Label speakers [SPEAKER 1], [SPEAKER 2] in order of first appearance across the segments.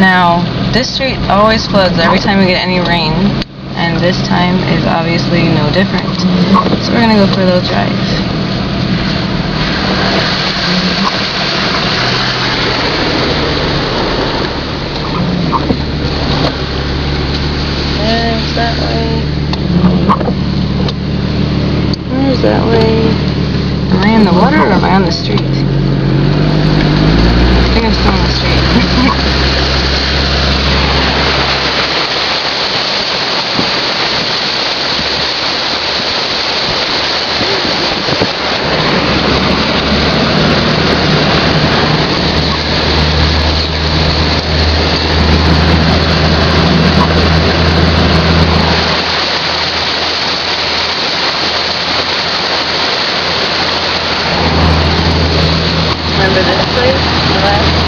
[SPEAKER 1] Now, this street always floods every time we get any rain, and this time is obviously no different. So we're gonna go for a little drive. There's that way. Where's that way? Am I in the water or am I on the street? I think I'm still on the street. Remember this place? The last one?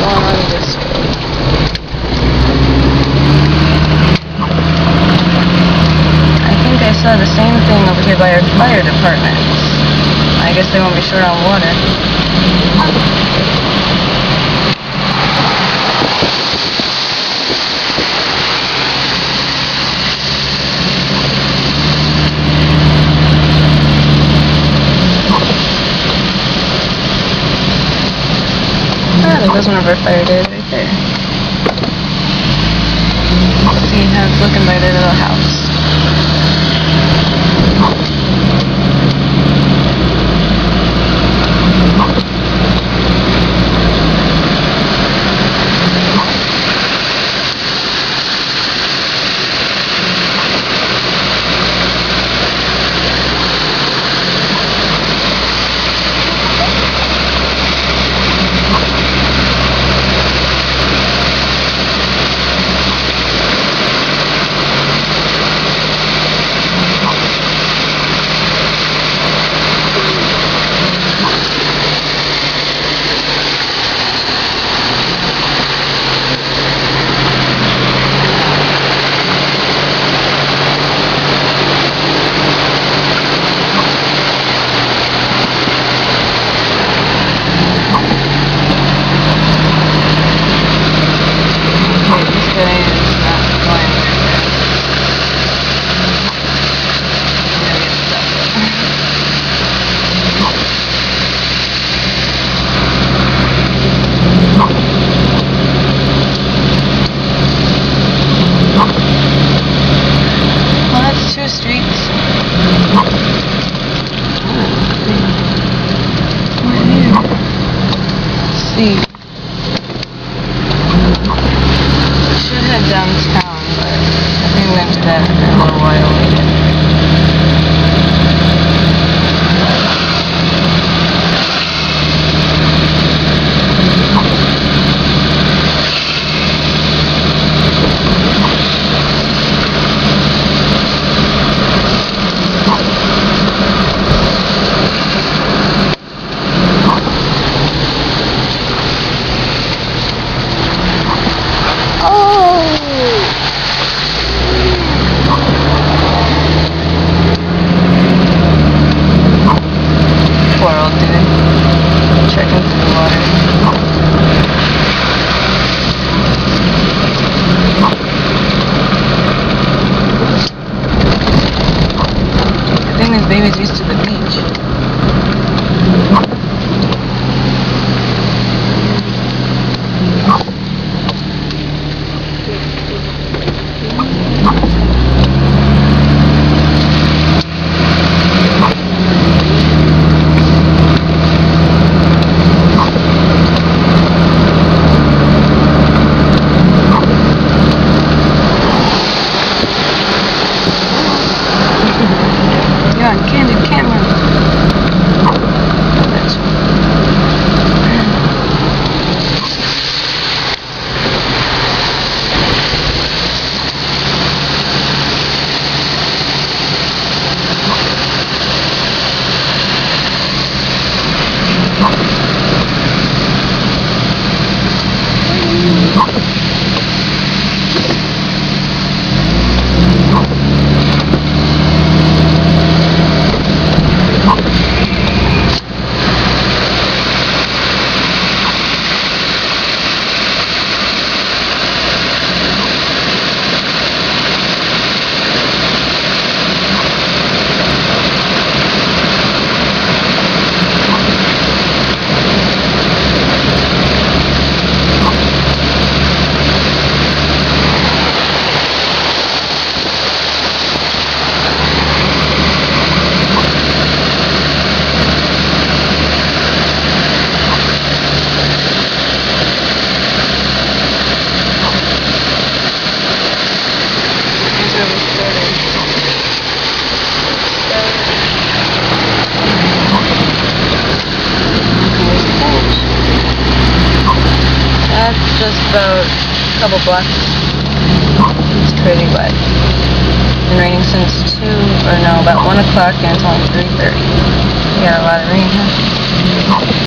[SPEAKER 1] Going on this way. I think I saw the same thing over here by our fire department. I guess they won't be short on water. There goes one of our fire days right there. See how it's looking by their little house. See. Should head downtown, but I think we're going to do that in a little while later. just about a couple blocks. It's pretty wet. Been raining since about 1 o'clock and it's only 3:30. We got a lot of rain here.